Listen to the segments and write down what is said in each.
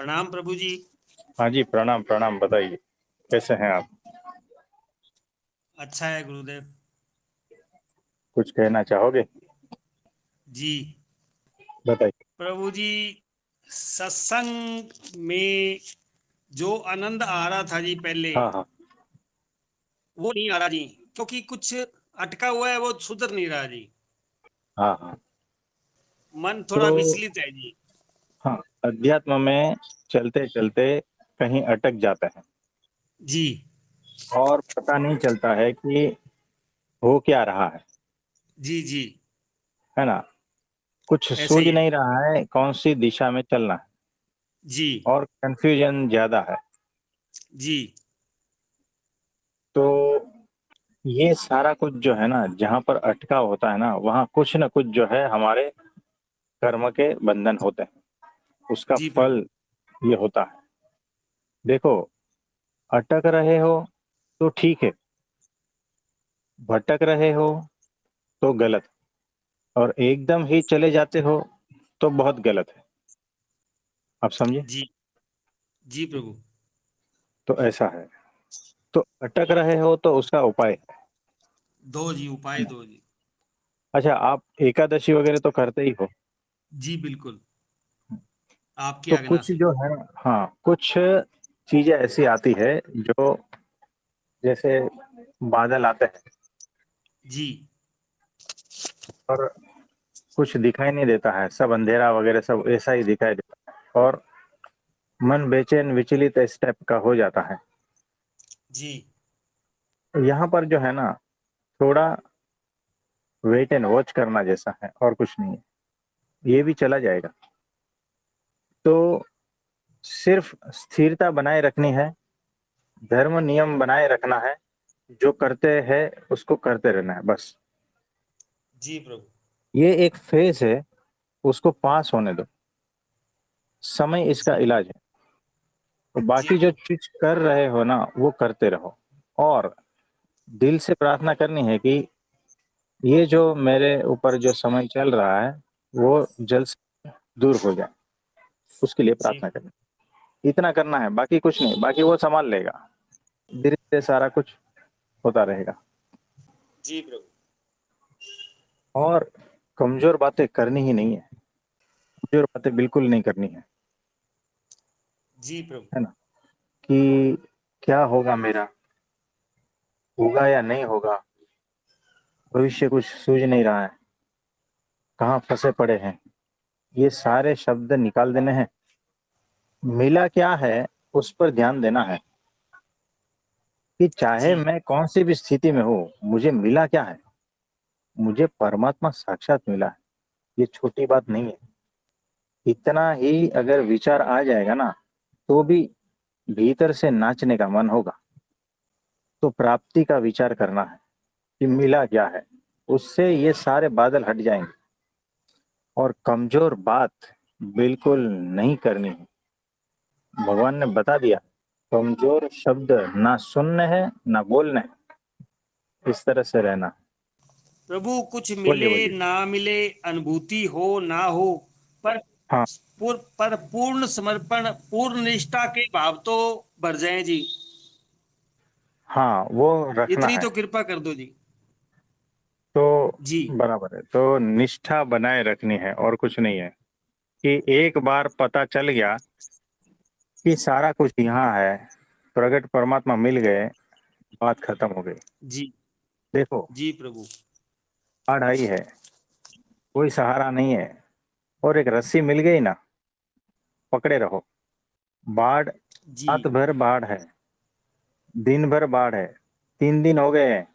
प्रणाम प्रभु जी। हाँ जी, प्रणाम प्रणाम। बताइए, कैसे हैं आप? अच्छा है गुरुदेव। कुछ कहना चाहोगे? जी बताइए। प्रभु जी, सत्संग में जो आनंद आ रहा था जी पहले, हाँ हाँ। वो नहीं आ रहा जी। क्योंकि कुछ अटका हुआ है, वो सुधर नहीं रहा जी। हाँ हाँ। मन तो थोड़ा विचलित है जी। हाँ, अध्यात्म में चलते चलते कहीं अटक जाते हैं जी और पता नहीं चलता है कि हो क्या रहा जी जी। है ना? कुछ ऐसे सूझ ही है। नहीं रहा है कौन सी दिशा में चलना है, जी और कंफ्यूजन ज्यादा है। जी तो ये सारा कुछ जो है ना, जहाँ पर अटका होता है ना, वहाँ कुछ न कुछ जो है हमारे कर्म के बंधन होते हैं। उसका जी प्रभु। फल ये होता है। देखो, अटक रहे हो तो ठीक है, भटक रहे हो तो गलत, और एकदम ही चले जाते हो तो बहुत गलत है। आप समझे? जी जी प्रभु। तो ऐसा है। तो अटक रहे हो तो उसका उपाय दो जी, उपाय है। दो जी। अच्छा, आप एकादशी वगैरह तो करते ही हो। जी बिल्कुल, आपकी तो आज्ञा कुछ से। जो है, हाँ, कुछ चीजें ऐसी आती है जो, जैसे बादल आते हैं जी और कुछ दिखाई नहीं देता है, सब अंधेरा वगैरह सब ऐसा ही दिखाई देता है, और मन बेचैन विचलित इस टाइप का हो जाता है। जी तो यहाँ पर जो है ना, थोड़ा वेट एंड वॉच करना जैसा है, और कुछ नहीं है। ये भी चला जाएगा। तो सिर्फ स्थिरता बनाए रखनी है, धर्म नियम बनाए रखना है, जो करते हैं उसको करते रहना है बस। जी प्रभु। ये एक फेज है, उसको पास होने दो। समय इसका जी इलाज है। तो जी बाकी जो प्रभु। चीज कर रहे हो ना, वो करते रहो, और दिल से प्रार्थना करनी है कि ये जो मेरे ऊपर जो समय चल रहा है, वो जल्द से दूर हो जाए। उसके लिए जी प्रार्थना करनी, इतना करना है, बाकी कुछ नहीं। बाकी वो संभाल लेगा, धीरे धीरे सारा कुछ होता रहेगा। जी प्रभु। और कमजोर बातें करनी ही नहीं है, कमजोर बातें बिल्कुल नहीं करनी जी प्रभु। है ना? कि क्या होगा मेरा, होगा या नहीं होगा, भविष्य कुछ सूझ नहीं रहा है, कहाँ फंसे पड़े हैं, ये सारे शब्द निकाल देने हैं। मिला क्या है, उस पर ध्यान देना है, कि चाहे जी मैं कौन सी भी स्थिति में हूँ, मुझे मिला क्या है। मुझे परमात्मा साक्षात मिला है, ये छोटी बात नहीं है। इतना ही अगर विचार आ जाएगा ना, तो भी भीतर से नाचने का मन होगा। तो प्राप्ति का विचार करना है कि मिला क्या है, उससे ये सारे बादल हट जाएंगे। और कमजोर बात बिल्कुल नहीं करनी है। भगवान ने बता दिया, कमजोर शब्द ना सुनने हैं ना बोलने हैं, इस तरह से रहना। प्रभु, कुछ बोलिए मिले बोलिए। ना मिले, अनुभूति हो ना हो, पर हाँ पर पूर्ण समर्पण, पूर्ण निष्ठा के भाव तो भर जाए जी। हाँ, वो रखना इतनी है। तो कृपा कर दो जी। तो जी बराबर है, तो निष्ठा बनाए रखनी है, और कुछ नहीं है। कि एक बार पता चल गया कि सारा कुछ यहाँ है, प्रगट परमात्मा मिल गए, बात खत्म हो गई। जी देखो, जी प्रभु। बाढ़ आई है, कोई सहारा नहीं है, और एक रस्सी मिल गई ना, पकड़े रहो। बाढ़, जी रात भर बाढ़ है, दिन भर बाढ़ है, 3 दिन हो गए हैं,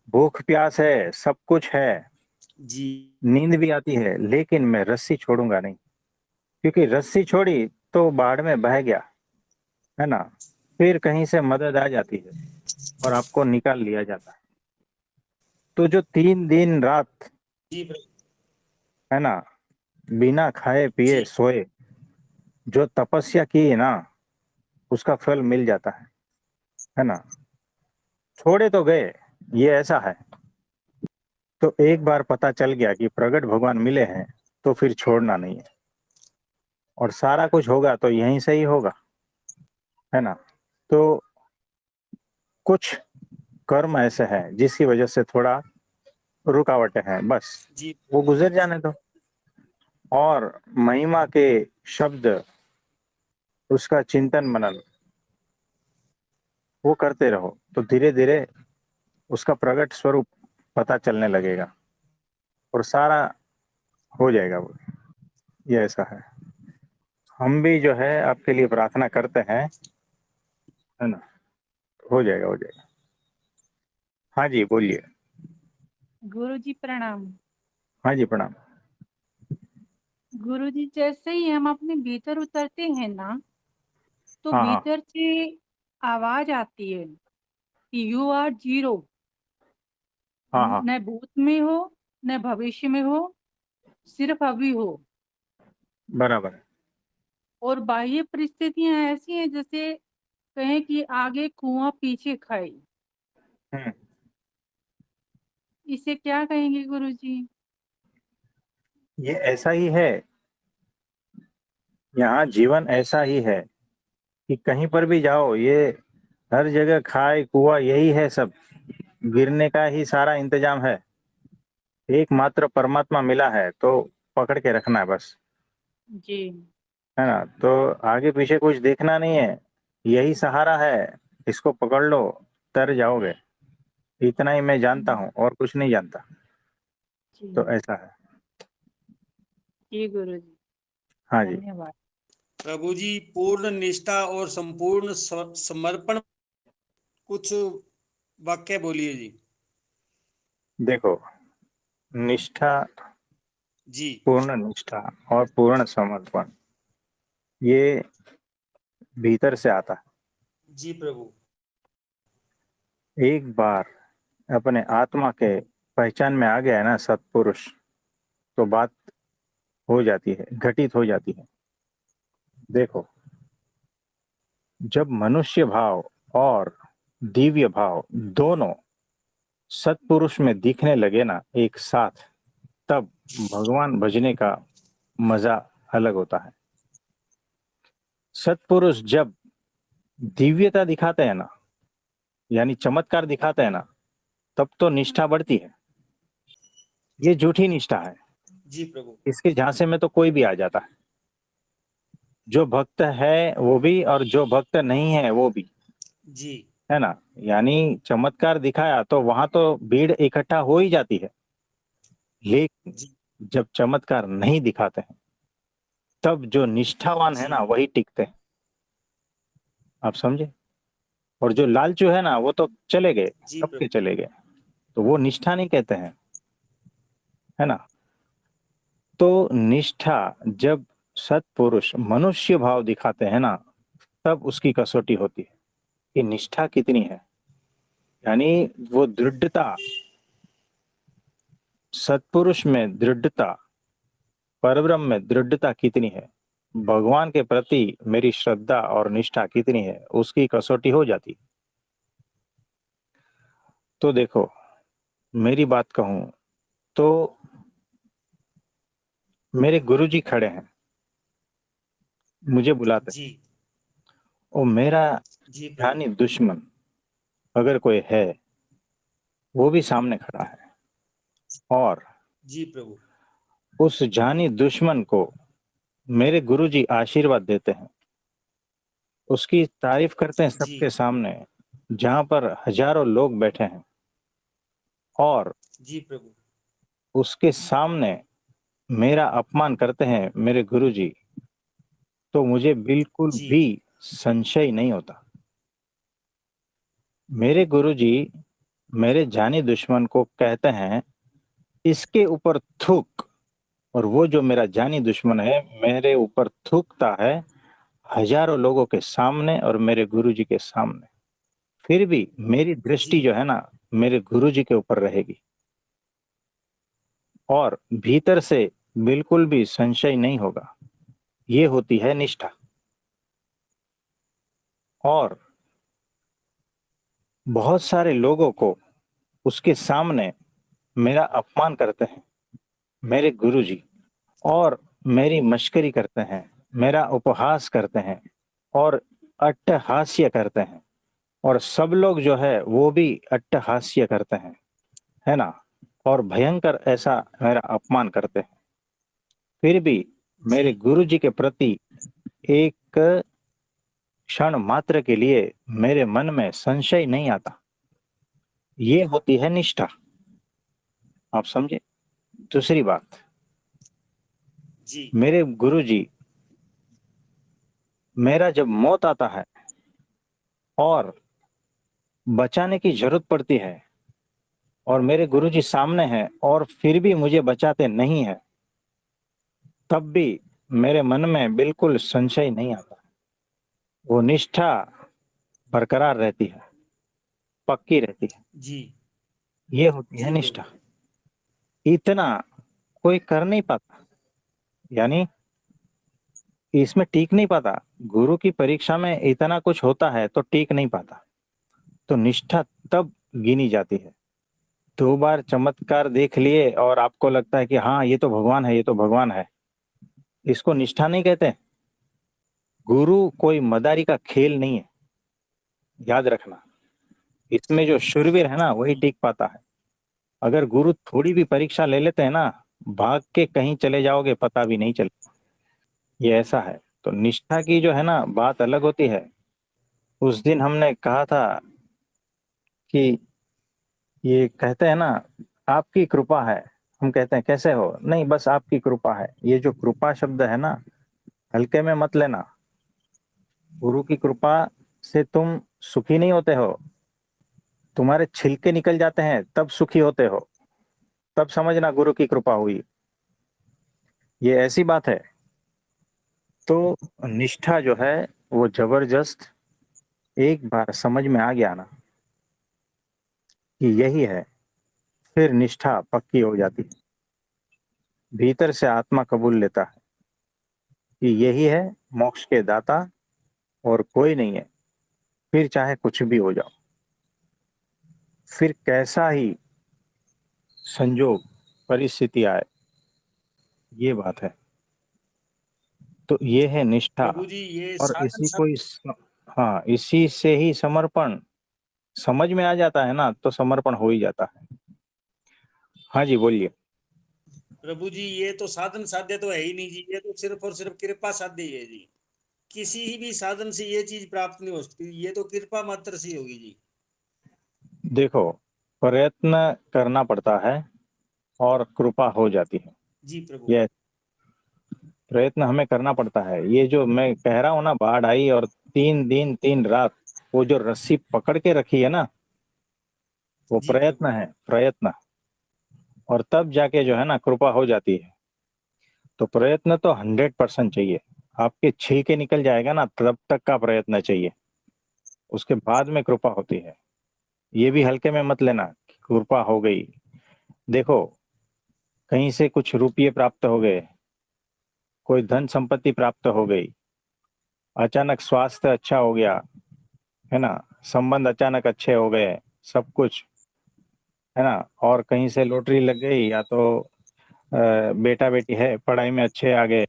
भूख प्यास है, सब कुछ है, जी नींद भी आती है, लेकिन मैं रस्सी छोड़ूंगा नहीं। क्योंकि रस्सी छोड़ी तो बाढ़ में बह गया, है ना? फिर कहीं से मदद आ जाती है और आपको निकाल लिया जाता है। तो जो 3 दिन रात, जी प्रभु। है ना, बिना खाए पिए जी सोए, जो तपस्या की है ना, उसका फल मिल जाता है ना? छोड़े तो गए, ये ऐसा है। तो एक बार पता चल गया कि प्रगट भगवान मिले हैं, तो फिर छोड़ना नहीं है। और सारा कुछ होगा तो यहीं से ही होगा, है ना। तो कुछ कर्म ऐसे हैं जिसकी वजह से थोड़ा रुकावटें हैं, बस जी वो गुजर जाने दो। और महिमा के शब्द, उसका चिंतन मनन वो करते रहो, तो धीरे धीरे उसका प्रकट स्वरूप पता चलने लगेगा और सारा हो जाएगा वो। ये ऐसा है। हम भी जो है आपके लिए प्रार्थना करते हैं, है ना। हो जाएगा, हो जाएगा। हाँ जी, बोलिए। गुरु जी प्रणाम। हाँ जी, प्रणाम। गुरु जी, जैसे ही हम अपने भीतर उतरते हैं ना, तो हाँ हाँ भीतर से आवाज आती है कि यू आर जीरो। हाँ हाँ, न भूत में हो, न भविष्य में हो, सिर्फ अभी हो। बराबर है। और बाह्य परिस्थितियां ऐसी हैं जैसे कहें कि आगे कुआं पीछे खाई। हम्म, इसे क्या कहेंगे गुरु जी? ये ऐसा ही है। यहाँ जीवन ऐसा ही है कि कहीं पर भी जाओ, ये हर जगह खाई कुआ यही है सब। गिरने का ही सारा इंतजाम है। एकमात्र परमात्मा मिला है तो पकड़ के रखना है बस, जी है ना। तो आगे पीछे कुछ देखना नहीं है, यही सहारा है, इसको पकड़ लो, तर जाओगे। इतना ही मैं जानता हूँ और कुछ नहीं जानता। जी तो ऐसा है। जी गुरु जी, हाँ जी। धन्यवाद। प्रभु जी, पूर्ण निष्ठा और संपूर्ण समर्पण, कुछ वाक्य बोलिए जी। देखो, निष्ठा, जी पूर्ण निष्ठा और पूर्ण समर्पण, ये भीतर से आता जी प्रभु। है। एक बार अपने आत्मा के पहचान में आ गया है ना सत्पुरुष, तो बात हो जाती है, घटित हो जाती है। देखो, जब मनुष्य भाव और दिव्य भाव दोनों सत्पुरुष में दिखने लगे ना एक साथ, तब भगवान भजने का मजा अलग होता है। सत्पुरुष जब दिव्यता दिखाते हैं ना, यानी चमत्कार दिखाते हैं ना, तब तो निष्ठा बढ़ती है। ये झूठी निष्ठा है। जी प्रभु। इसके झांसे में तो कोई भी आ जाता है, जो भक्त है वो भी और जो भक्त नहीं है वो भी, जी है ना। यानी चमत्कार दिखाया तो वहां तो भीड़ इकट्ठा हो ही जाती है, लेकिन जी जब चमत्कार नहीं दिखाते हैं, तब जो निष्ठावान है जी ना वही टिकते हैं। आप समझे। और जो लालचू है ना वो तो चले गए, जी कब के प्रभु। चले गए। तो वो निष्ठा नहीं कहते हैं, है ना। तो निष्ठा, जब सत्पुरुष मनुष्य भाव दिखाते हैं ना, तब उसकी कसौटी होती है कि निष्ठा कितनी है। यानी वो दृढ़ता, सत्पुरुष में दृढ़ता, परब्रह्म में दृढ़ता कितनी है, भगवान के प्रति मेरी श्रद्धा और निष्ठा कितनी है, उसकी कसौटी हो जाती। तो देखो, मेरी बात कहूं तो मेरे गुरुजी खड़े हैं, मुझे बुलाते हैं। जी और मेरा जी प्रभु। जानी दुश्मन अगर कोई है, वो भी सामने खड़ा है। और जी प्रभु। उस जानी दुश्मन को मेरे गुरुजी आशीर्वाद देते हैं, उसकी तारीफ करते हैं जी सबके सामने, जहां पर हजारों लोग बैठे हैं। और जी प्रभु। उसके सामने मेरा अपमान करते हैं मेरे गुरुजी, तो मुझे बिल्कुल जी भी संशय नहीं होता। मेरे गुरुजी मेरे जानी दुश्मन को कहते हैं, इसके ऊपर थूक। और वो जो मेरा जानी दुश्मन है मेरे ऊपर थूकता है, हजारों लोगों के सामने और मेरे गुरुजी के सामने। फिर भी मेरी जी दृष्टि जो है ना मेरे गुरुजी के ऊपर रहेगी, और भीतर से बिल्कुल भी संशय नहीं होगा। ये होती है निष्ठा। और बहुत सारे लोगों को उसके सामने मेरा अपमान करते हैं मेरे गुरुजी, और मेरी मश्करी करते हैं मेरा उपहास करते हैं और अट्टहास्य करते हैं, और सब लोग जो है वो भी अट्टहास्य करते हैं, है ना, और भयंकर ऐसा मेरा अपमान करते हैं। फिर भी मेरे जी गुरु जी के प्रति एक क्षण मात्र के लिए मेरे मन में संशय नहीं आता। ये होती है निष्ठा। आप समझे? दूसरी बात, जी मेरे गुरु जी, मेरा जब मौत आता है और बचाने की जरूरत पड़ती है और मेरे गुरु जी सामने हैं और फिर भी मुझे बचाते नहीं है, तब भी मेरे मन में बिल्कुल संशय नहीं आता। वो निष्ठा बरकरार रहती है, पक्की रहती है। जी ये होती है जी निष्ठा। प्रभु। इतना कोई कर नहीं पाता, यानी इसमें टीक नहीं पाता। गुरु की परीक्षा में इतना कुछ होता है तो टीक नहीं पाता। तो निष्ठा तब गिनी जाती है। 2 बार चमत्कार देख लिए और आपको लगता है कि हाँ ये तो भगवान है, ये तो भगवान है, इसको निष्ठा नहीं कहते। गुरु कोई मदारी का खेल नहीं है, याद रखना। इसमें जो शूरवीर है ना वही टिक पाता है। अगर गुरु थोड़ी भी परीक्षा ले लेते हैं ना, भाग के कहीं चले जाओगे पता भी नहीं चले। ये ऐसा है। तो निष्ठा की जो है ना बात अलग होती है। उस दिन हमने कहा था कि ये कहते हैं ना, आपकी कृपा है। हम कहते हैं कैसे हो, नहीं बस आपकी कृपा है। ये जो कृपा शब्द है ना, हल्के में मत लेना। गुरु की कृपा से तुम सुखी नहीं होते हो, तुम्हारे छिलके निकल जाते हैं तब सुखी होते हो, तब समझना गुरु की कृपा हुई। ये ऐसी बात है। तो निष्ठा जो है वो जबरदस्त, एक बार समझ में आ गया ना कि यही है, फिर निष्ठा पक्की हो जाती है। भीतर से आत्मा कबूल लेता है कि यही है मोक्ष के दाता और कोई नहीं है। फिर चाहे कुछ भी हो जाओ, फिर कैसा ही संजोग परिस्थिति आए, ये बात है। तो ये है निष्ठा। प्रभु जी, ये और साधन इसी को सब। हाँ, इसी से ही समर्पण समझ में आ जाता है ना, तो समर्पण हो ही जाता है। हाँ जी, बोलिए। प्रभु जी, ये तो साधन साध्य तो है ही नहीं जी, ये तो सिर्फ और सिर्फ कृपा साध्य ही है जी। किसी भी साधन से ये चीज प्राप्त नहीं हो सकती, ये तो कृपा मात्र से होगी जी। देखो, प्रयत्न करना पड़ता है और कृपा हो जाती है। जी प्रभु। ये प्रयत्न हमें करना पड़ता है। ये जो मैं कह रहा हूँ ना, बाढ़ आई और 3 दिन 3 रात वो जो रस्सी पकड़ के रखी है ना, वो जी प्रयत्न प्रभु। है, प्रयत्न। और तब जाके जो है ना कृपा हो जाती है। तो प्रयत्न तो 100% चाहिए। आपके छिलके निकल जाएगा ना तब तक का प्रयत्न चाहिए, उसके बाद में कृपा होती है। ये भी हल्के में मत लेना कि कृपा हो गई। देखो, कहीं से कुछ रुपये प्राप्त हो गए, कोई धन संपत्ति प्राप्त हो गई, अचानक स्वास्थ्य अच्छा हो गया, है ना, संबंध अचानक अच्छे हो गए, सब कुछ, है ना, और कहीं से लॉटरी लग गई, या तो बेटा बेटी है पढ़ाई में अच्छे आ गए,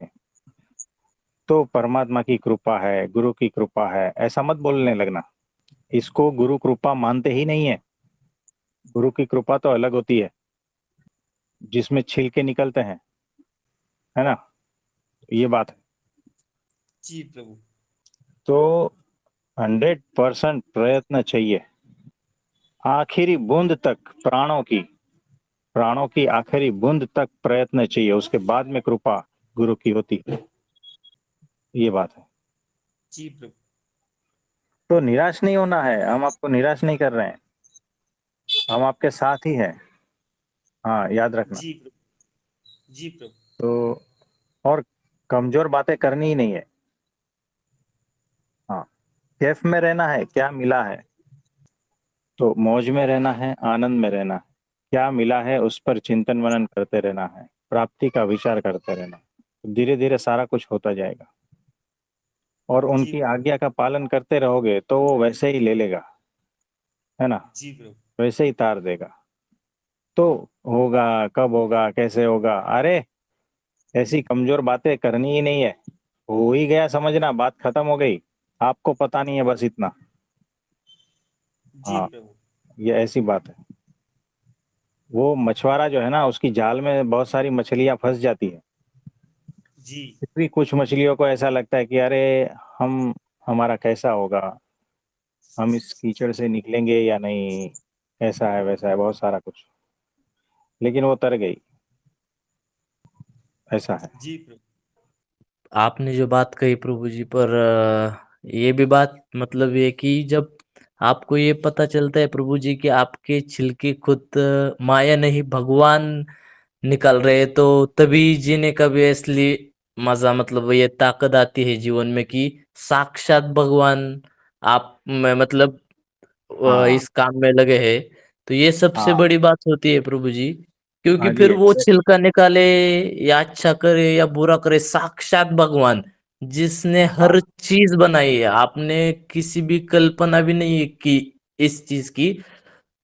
तो परमात्मा की कृपा है, गुरु की कृपा है, ऐसा मत बोलने लगना। इसको गुरु कृपा मानते ही नहीं है। गुरु की कृपा तो अलग होती है, जिसमें छिलके निकलते हैं, है ना। ये बात है। जी प्रभु। तो 100% प्रयत्न चाहिए, आखिरी बूंद तक, प्राणों की आखिरी बूंद तक प्रयत्न चाहिए, उसके बाद में कृपा गुरु की होती है। ये बात है। जी प्रभु। तो निराश नहीं होना है, हम आपको निराश नहीं कर रहे हैं, हम आपके साथ ही हैं। हाँ, याद रखना। जी प्रभु। जी प्रभु। तो और कमजोर बातें करनी ही नहीं है। हाँ, कैफ में रहना है, क्या मिला है, तो मौज में रहना है, आनंद में रहना है। क्या मिला है उस पर चिंतन मनन करते रहना है, प्राप्ति का विचार करते रहना है। धीरे धीरे सारा कुछ होता जाएगा, और जी उनकी प्रभु। आज्ञा का पालन करते रहोगे तो वो वैसे ही ले लेगा, है ना, जी प्रभु। वैसे ही तार देगा। तो होगा, कब होगा, कैसे होगा, अरे ऐसी कमजोर बातें करनी ही नहीं है। हो ही गया, समझना, बात खत्म हो गई। आपको पता नहीं है बस इतना। जी हाँ, प्रभु। ये ऐसी बात है। वो मछुआरा जो है ना, उसकी जाल में बहुत सारी मछलियां फंस जाती है। जी फिर भी कुछ मछलियों को ऐसा लगता है कि अरे, हम हमारा कैसा होगा, हम इस कीचड़ से निकलेंगे या नहीं, ऐसा है वैसा है, बहुत सारा कुछ। लेकिन वो तर गई, ऐसा है। जी प्रभु। आपने जो बात कही प्रभु जी, पर ये भी बात मतलब ये कि जब आपको ये पता चलता है प्रभु जी कि आपके छिलके खुद माया नहीं भगवान निकल रहे, तो तभी जीने का भी असली मजा, मतलब ये ताकत आती है जीवन में कि साक्षात भगवान आप में मतलब हाँ इस काम में लगे हैं। तो ये सबसे हाँ बड़ी बात होती है प्रभु जी, क्योंकि हाँ जी, फिर वो एग्जैक्टली। छिलका निकाले या अच्छा करे या बुरा करे, साक्षात भगवान जिसने हर हाँ चीज बनाई है, आपने किसी भी कल्पना भी नहीं की इस चीज की,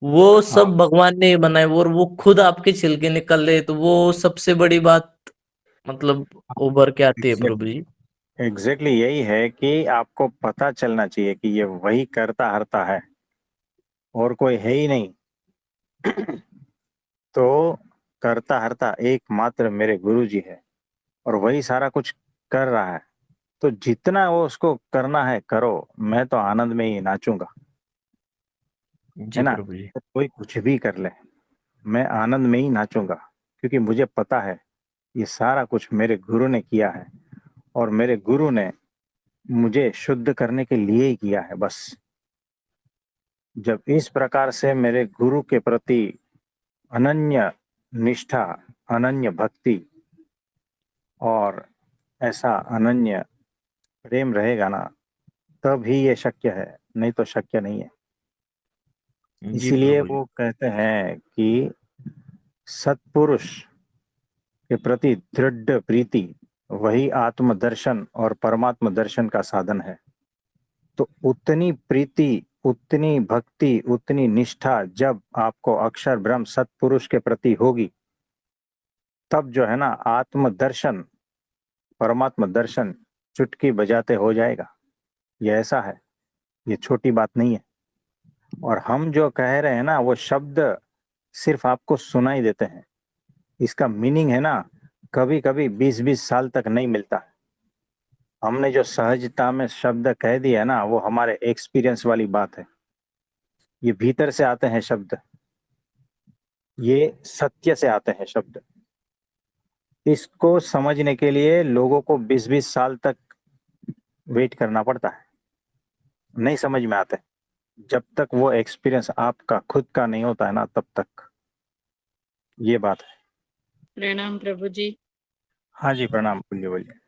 वो हाँ, सब भगवान ने ही बनाए और वो खुद आपके छिलके निकल रहे, तो वो सबसे बड़ी बात मतलब उभर के आती है प्रभु एग्जैक्टली। जी। एग्जैक्टली यही है कि आपको पता चलना चाहिए कि ये वही करता हरता है, और कोई है ही नहीं। तो करता हरता एकमात्र मेरे गुरु जी है, और वही सारा कुछ कर रहा है। तो जितना वो उसको करना है करो, मैं तो आनंद में ही नाचूंगा, है जी ना। प्रभु जी। तो कोई कुछ भी कर ले, मैं आनंद में ही नाचूंगा, क्योंकि मुझे पता है ये सारा कुछ मेरे गुरु ने किया है, और मेरे गुरु ने मुझे शुद्ध करने के लिए ही किया है बस। जब इस प्रकार से मेरे गुरु के प्रति अनन्य निष्ठा, अनन्य भक्ति और ऐसा अनन्य प्रेम रहेगा ना, तब ही ये शक्य है, नहीं तो शक्य नहीं है। जी इसीलिए प्रभु जी। वो कहते हैं कि सत्पुरुष के प्रति दृढ़ प्रीति वही आत्मदर्शन और परमात्म दर्शन का साधन है। तो उतनी प्रीति, उतनी भक्ति, उतनी निष्ठा जब आपको अक्षर ब्रह्म सत्पुरुष के प्रति होगी, तब जो है ना, आत्मदर्शन, परमात्म दर्शन चुटकी बजाते हो जाएगा। ये ऐसा है, ये छोटी बात नहीं है। और हम जो कह रहे हैं ना, वो शब्द सिर्फ आपको सुनाई देते हैं, इसका मीनिंग है ना, कभी कभी 20-20 साल तक नहीं मिलता। हमने जो सहजता में शब्द कह दिया ना, वो हमारे एक्सपीरियंस वाली बात है। ये भीतर से आते हैं शब्द, ये सत्य से आते हैं शब्द। इसको समझने के लिए लोगों को 20-20 साल तक वेट करना पड़ता है, नहीं समझ में आते जब तक वो एक्सपीरियंस आपका खुद का नहीं होता है ना, तब तक। ये बात है। प्रणाम प्रभु जी। हाँ जी, प्रणाम, बोलिए बोलिए।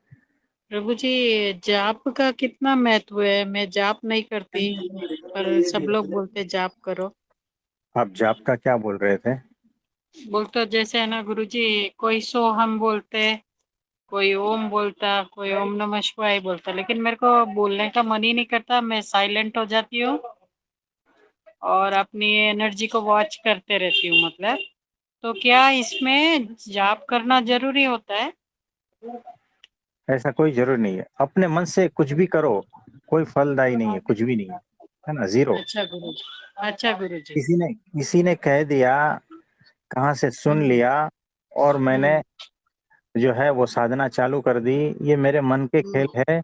प्रभु जी, जाप का कितना महत्व है? मैं जाप नहीं करती, पर सब लोग बोलते जाप करो। आप जाप का क्या बोल रहे थे? बोलते जैसे है ना गुरु जी, कोई सोहम बोलते, कोई ओम बोलता, कोई ओम नमः शिवाय बोलता, लेकिन मेरे को बोलने का मन ही नहीं करता। मैं साइलेंट हो जाती हूँ और अपनी एनर्जी को वॉच करते रहती हूँ मतलब। तो क्या इसमें जाप करना जरूरी होता है? ऐसा कोई जरूर नहीं है, अपने मन से कुछ भी करो, कोई फलदायी नहीं है, कुछ भी नहीं है, है ना, जीरो। अच्छा गुरु जी। अच्छा गुरु जी। किसी ने कह दिया, कहाँ से सुन हम्म। लिया, और मैंने हम्म। जो है वो साधना चालू कर दी, ये मेरे मन के खेल हम्म। है।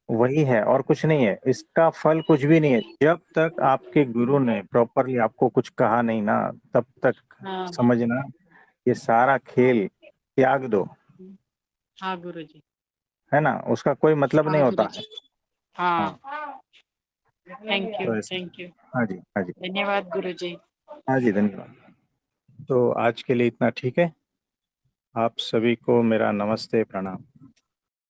वही है, और कुछ नहीं है, इसका फल कुछ भी नहीं है। जब तक आपके गुरु ने प्रॉपरली आपको कुछ कहा नहीं ना, तब तक हाँ। समझना, ये सारा खेल त्याग दो, हाँ गुरु जी। है ना, उसका कोई मतलब नहीं हाँ गुरु होता है। जी। हाँ, हाँ। थैंक यू, तो ऐसा। Thank you. हाँ जी, हाँ जी। धन्यवाद गुरु जी। हाँ जी, धन्यवाद। तो आज के लिए इतना ठीक है। आप सभी को मेरा नमस्ते, प्रणाम।